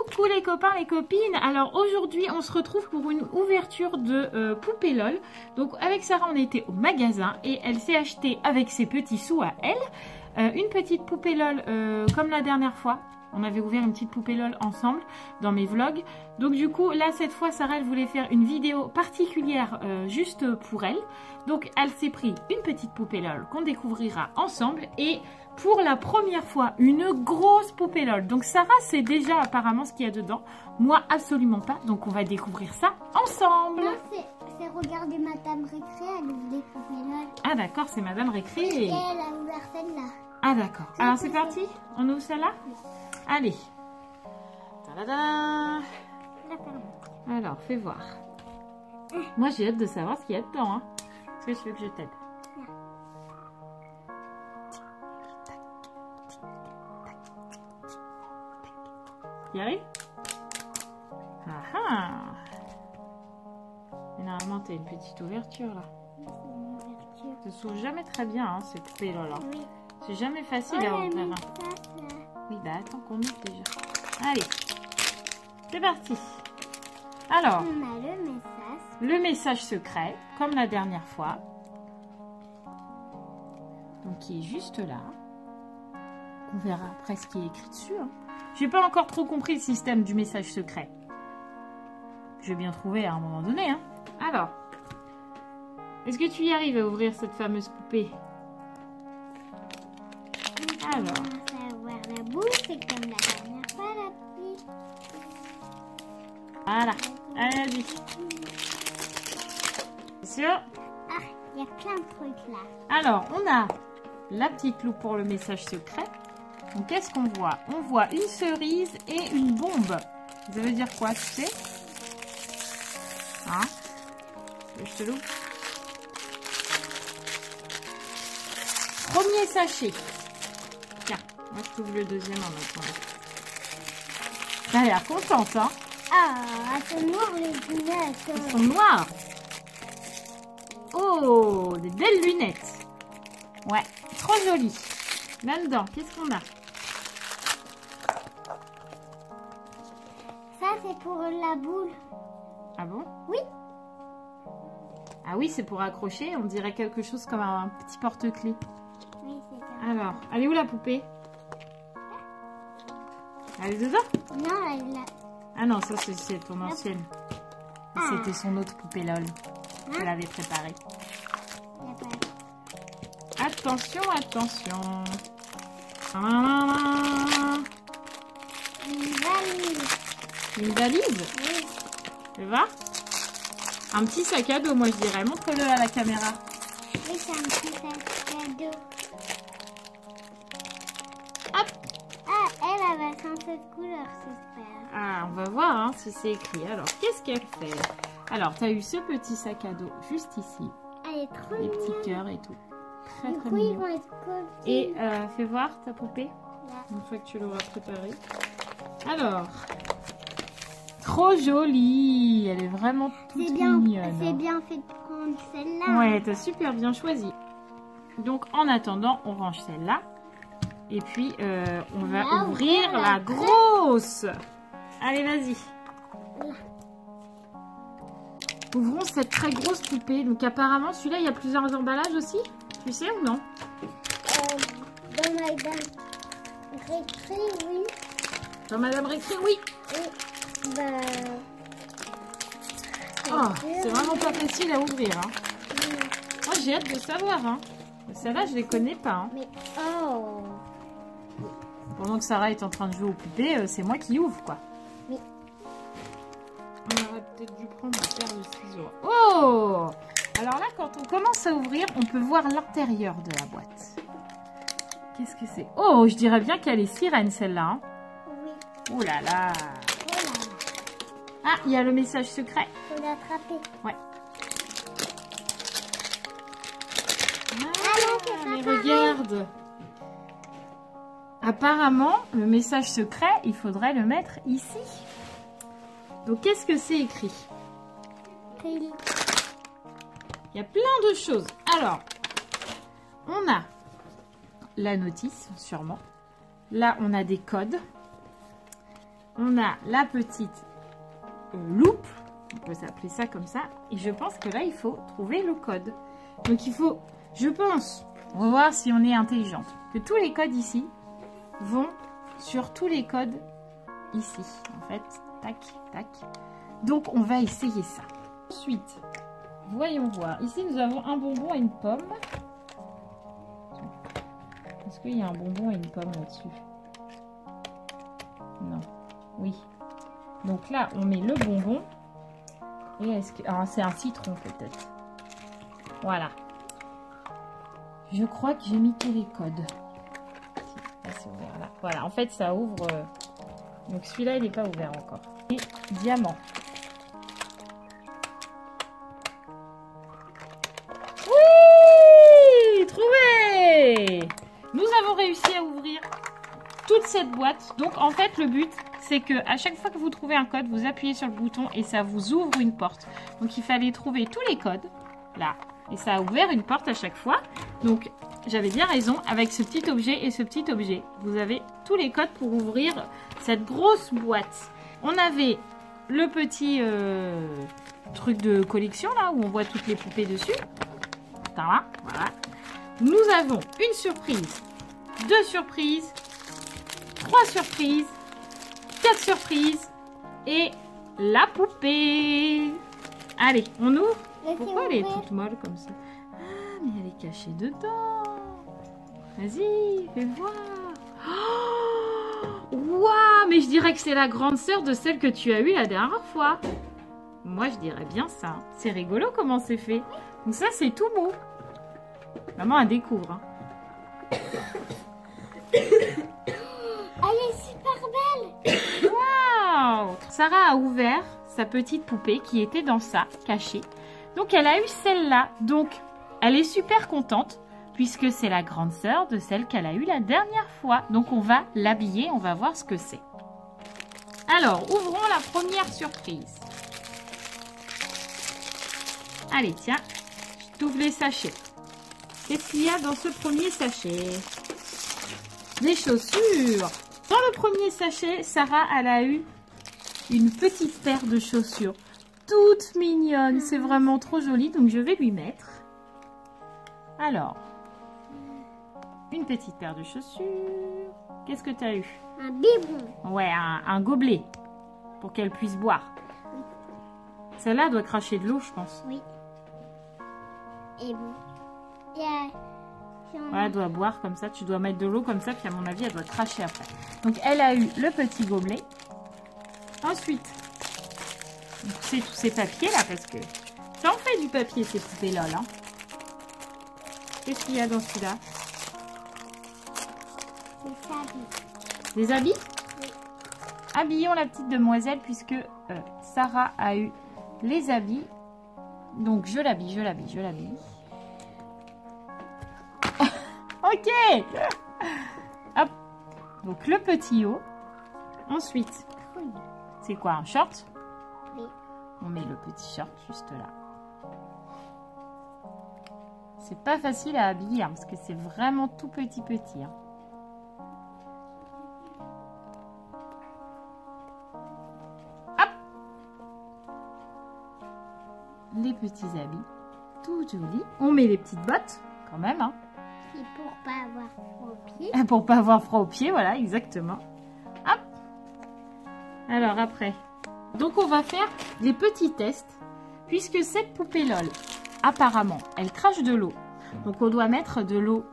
Coucou les copains, les copines. Alors aujourd'hui on se retrouve pour une ouverture de poupée LOL. Donc avec Sarah on était au magasin et elle s'est achetée avec ses petits sous à elle une petite poupée LOL comme la dernière fois. On avait ouvert une petite poupée LOL ensemble dans mes vlogs. Donc du coup là cette fois Sarah elle voulait faire une vidéo particulière juste pour elle. Donc elle s'est pris une petite poupée LOL qu'on découvrira ensemble et pour la première fois une grosse poupée LOL. Donc Sarah sait déjà apparemment ce qu'il y a dedans. Moi absolument pas. Donc on va découvrir ça ensemble. Non, c'est regarder Madame Récré, elle ouvre des poupées LOL. Ah d'accord, c'est Madame Récré. Et elle a ouvert celle-là. Ah d'accord. Alors c'est parti. On ouvre celle-là. Allez. Tadada. Alors fais voir. Moi j'ai hâte de savoir ce qu'il y a dedans. Hein. Est-ce que tu veux que je t'aide? Y arrive? Ah ah! Et normalement, tu as une petite ouverture là. Ça s'ouvre jamais très bien, hein, ces poupées là. Oui. C'est jamais facile à ouvrir. Oui, bah attends qu'on ouvre déjà. Allez, c'est parti. Alors, on a le message. Le message secret, comme la dernière fois. Donc, qui est juste là. On verra après ce qui est écrit dessus. Hein. J'ai pas encore trop compris le système du message secret. Je vais bien trouver à un moment donné. Hein. Alors, est-ce que tu y arrives à ouvrir cette fameuse poupée? Alors. On commence à ouvrir la bouche, c'est comme la dernière fois, la petite. Voilà. Allez, vas-y. C'est sûr? Ah, il y a plein de trucs là. Alors, on a la petite loupe pour le message secret. Donc, qu'est-ce qu'on voit? On voit une cerise et une bombe. Ça veut dire quoi, tu sais? Hein? Je te loupe. Premier sachet. Tiens, moi je t'ouvre le deuxième en attendant. T'as l'air contente, hein? Ah, elles sont noires les lunettes. Elles sont noires. Oh, des belles lunettes. Ouais, trop jolies. Là-dedans, qu'est-ce qu'on a? Ça, c'est pour la boule. Ah bon? Oui. Ah oui, c'est pour accrocher. On dirait quelque chose comme un petit porte-clés. Oui, c'est ça. Alors, elle est où la poupée? Elle est dedans? Non, elle a... Ah non, ça c'est ton ancienne. Ah. C'était son autre poupée LOL. Elle l'avait préparée. Il y a pas... Attention, attention. Une valise. Une valise? Oui. Tu vois? Un petit sac à dos, moi je dirais. Montre-le à la caméra. Oui, c'est un petit cadeau. Hop! Ah, elle avait 107 couleurs, j'espère. Ah, on va voir hein, si c'est écrit. Alors, qu'est-ce qu'elle fait? Alors, tu as eu ce petit sac à dos juste ici. Elle est trop Des mignonne. petits cœurs et tout. Très, Du très coup, ils mignon. vont être copiés. Et fais voir ta poupée. Là. Une fois que tu l'auras préparée. Alors, trop jolie. Elle est vraiment toute C'est bien, mignonne. c'est bien fait de prendre celle-là. Ouais, t'as super bien choisi. Donc, en attendant, on range celle-là. Et puis, on va Là, ouvrir voilà. la grosse. Allez, vas-y. Là. Ouvrons cette très grosse poupée. Donc, apparemment, celui-là, il y a plusieurs emballages aussi. Tu sais ou non? Dans Madame Récré, oui. Dans Madame Récré, oui. Et bah... Oh, c'est vraiment pas facile à ouvrir. Hein. Oui. Moi, j'ai hâte de savoir. Hein. Celle-là, je les connais pas. Hein. Mais oh. Pendant que Sarah est en train de jouer aux poupées, c'est moi qui ouvre, quoi. Oui. On aurait peut-être dû prendre une paire de ciseaux. Oh! Alors là, quand on commence à ouvrir, on peut voir l'intérieur de la boîte. Qu'est-ce que c'est? Oh, je dirais bien qu'elle est sirène, celle-là. Hein. Oui. Oh là là! Oh là là. Ah, il y a le message secret. Faut l'attraper. Ouais. non, c'est pas mais pareil. regarde! Apparemment, le message secret, il faudrait le mettre ici. Donc, qu'est-ce que c'est écrit? Il Il y a plein de choses. Alors, on a la notice, sûrement. Là, on a des codes. On a la petite loupe. On peut s'appeler ça comme ça. Et je pense que là, il faut trouver le code. Donc, il faut, je pense, on va voir si on est intelligente, que tous les codes ici vont sur tous les codes ici. En fait, tac, tac. Donc, on va essayer ça. Ensuite, voyons voir. Ici, nous avons un bonbon et une pomme. Est-ce qu'il y a un bonbon et une pomme là-dessus? Non. Oui. Donc là, on met le bonbon. Et est-ce que... Ah, c'est un citron peut-être. Voilà. Je crois que j'ai mis tous les codes. Là, c'est ouvert là. Voilà, en fait, ça ouvre... Donc celui-là, il n'est pas ouvert encore. Et diamant. Oui! Trouvé! Nous avons réussi à ouvrir toute cette boîte. Donc en fait, le but, c'est que à chaque fois que vous trouvez un code, vous appuyez sur le bouton et ça vous ouvre une porte. Donc il fallait trouver tous les codes, là. Et ça a ouvert une porte à chaque fois. Donc j'avais bien raison, avec ce petit objet et ce petit objet. Vous avez tous les codes pour ouvrir cette grosse boîte. On avait le petit truc de collection, là, où on voit toutes les poupées dessus. Voilà. Nous avons une surprise, 2 surprises, 3 surprises, 4 surprises et la poupée. Allez, on ouvre. Pourquoi elle est toute molle comme ça? Ah, mais elle est cachée dedans. Vas-y, fais voir. Waouh, mais je dirais que c'est la grande sœur de celle que tu as eue la dernière fois. Moi, je dirais bien ça. C'est rigolo comment c'est fait. Donc ça, c'est tout mou. Maman, elle découvre. Hein. Elle est super belle. Waouh! Sarah a ouvert sa petite poupée qui était dans ça, cachée. Donc, elle a eu celle-là. Donc, elle est super contente puisque c'est la grande sœur de celle qu'elle a eue la dernière fois. Donc, on va l'habiller, on va voir ce que c'est. Alors, ouvrons la première surprise. Allez, tiens, je t'ouvre les sachets. Qu'est-ce qu'il y a dans ce premier sachet? Des chaussures. Dans le premier sachet, Sarah, elle a eu une petite paire de chaussures. Toute mignonne. C'est vraiment trop joli. Donc, je vais lui mettre. Alors, une petite paire de chaussures. Qu'est-ce que tu as eu? Un biberon. Ouais, un gobelet. Pour qu'elle puisse boire. Oui. Celle-là doit cracher de l'eau, je pense. Oui. Et bon. Ouais, elle doit boire comme ça. Tu dois mettre de l'eau comme ça. Puis à mon avis, elle doit cracher après. Donc, elle a eu le petit gobelet. Ensuite, c'est tous ces papiers là parce que ça en fait du papier ces poupées là. Qu'est-ce qu'il y a dans celui-là? Des habits. Des habits? Oui. Habillons la petite demoiselle puisque Sarah a eu les habits. Donc, je l'habille. Ok. Hop. Donc, le petit haut. Ensuite, c'est quoi, un short? Oui. On met le petit short juste là. C'est pas facile à habiller hein, parce que c'est vraiment tout petit. Hein. Hop. Les petits habits, tout joli. On met les petites bottes quand même. Hein. Et pour pas avoir froid aux pieds. Pour pas avoir froid aux pieds, voilà, exactement. Hop. Alors après, donc on va faire des petits tests puisque cette poupée LOL, apparemment, elle crache de l'eau. Donc on doit mettre de l'eau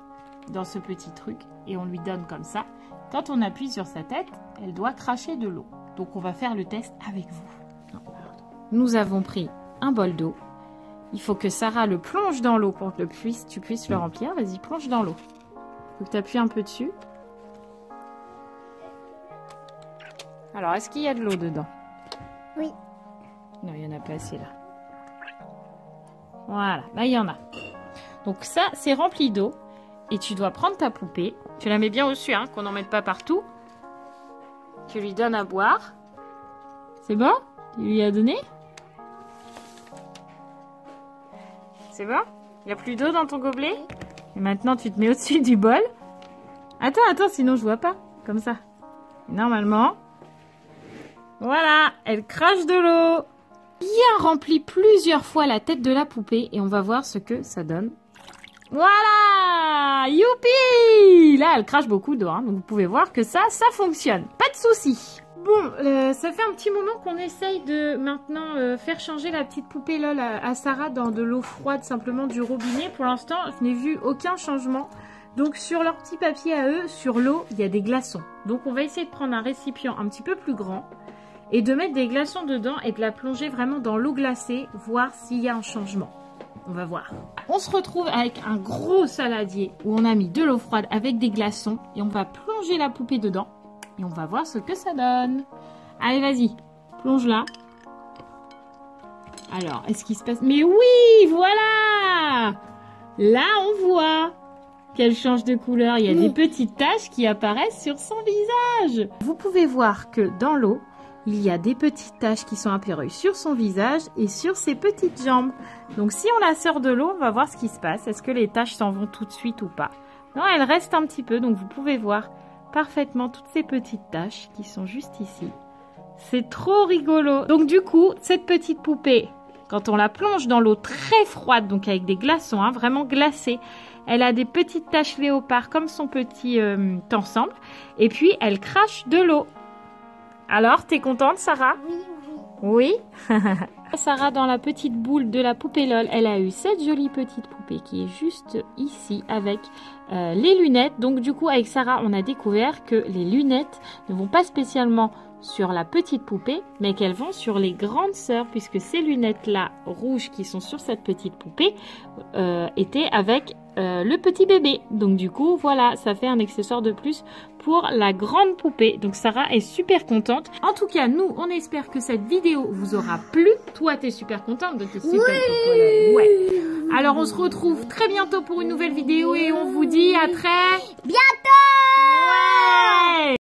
dans ce petit truc et on lui donne comme ça. Quand on appuie sur sa tête, elle doit cracher de l'eau. Donc on va faire le test avec vous. Non, nous avons pris un bol d'eau. Il faut que Sarah le plonge dans l'eau pour que tu puisses le remplir. Vas-y, plonge dans l'eau. Il faut que tu appuies un peu dessus. Alors, est-ce qu'il y a de l'eau dedans? Oui. Non, il n'y en a pas assez là. Voilà, là il y en a. Donc ça, c'est rempli d'eau. Et tu dois prendre ta poupée. Tu la mets bien au-dessus, hein, qu'on n'en mette pas partout. Tu lui donnes à boire. C'est bon? Tu lui as donné? C'est bon? Il n'y a plus d'eau dans ton gobelet? Et maintenant, tu te mets au-dessus du bol. Attends, sinon je vois pas. Comme ça. Et normalement, Voilà, elle crache de l'eau. Bien rempli plusieurs fois la tête de la poupée et on va voir ce que ça donne. Voilà, youpi! Là, elle crache beaucoup d'eau, hein, donc vous pouvez voir que ça fonctionne. Pas de souci. Bon, ça fait un petit moment qu'on essaye de maintenant faire changer la petite poupée LOL à Sarah dans de l'eau froide, simplement du robinet. Pour l'instant, je n'ai vu aucun changement. Donc sur leur petit papier à eux, sur l'eau, il y a des glaçons. Donc on va essayer de prendre un récipient un petit peu plus grand et de mettre des glaçons dedans et de la plonger vraiment dans l'eau glacée, voir s'il y a un changement. On va voir. On se retrouve avec un gros saladier où on a mis de l'eau froide avec des glaçons et on va plonger la poupée dedans et on va voir ce que ça donne. Allez, vas-y, plonge là. Alors, est-ce qu'il se passe... Mais oui, voilà! Là, on voit qu'elle change de couleur. Il y a des petites taches qui apparaissent sur son visage. Vous pouvez voir que dans l'eau, il y a des petites taches qui sont apparues sur son visage et sur ses petites jambes. Donc si on la sort de l'eau, on va voir ce qui se passe. Est-ce que les taches s'en vont tout de suite ou pas? Non, elles restent un petit peu. Donc vous pouvez voir parfaitement toutes ces petites taches qui sont juste ici. C'est trop rigolo. Donc du coup, cette petite poupée, quand on la plonge dans l'eau très froide, donc avec des glaçons, hein, vraiment glacés, elle a des petites taches léopard comme son petit ensemble. Et puis, elle crache de l'eau. Alors, t'es contente, Sarah? Oui. Oui. Sarah, dans la petite boule de la poupée LOL, elle a eu cette jolie petite poupée qui est juste ici avec les lunettes. Donc, du coup, avec Sarah, on a découvert que les lunettes ne vont pas spécialement sur la petite poupée, mais qu'elles vont sur les grandes sœurs, puisque ces lunettes-là, rouges, qui sont sur cette petite poupée, étaient avec le petit bébé. Donc du coup, voilà, ça fait un accessoire de plus pour la grande poupée. Donc Sarah est super contente. En tout cas, nous, on espère que cette vidéo vous aura plu. Toi, t'es super contente de tes super poupées. Ouais. Alors, on se retrouve très bientôt pour une nouvelle vidéo et on vous dit à très bientôt.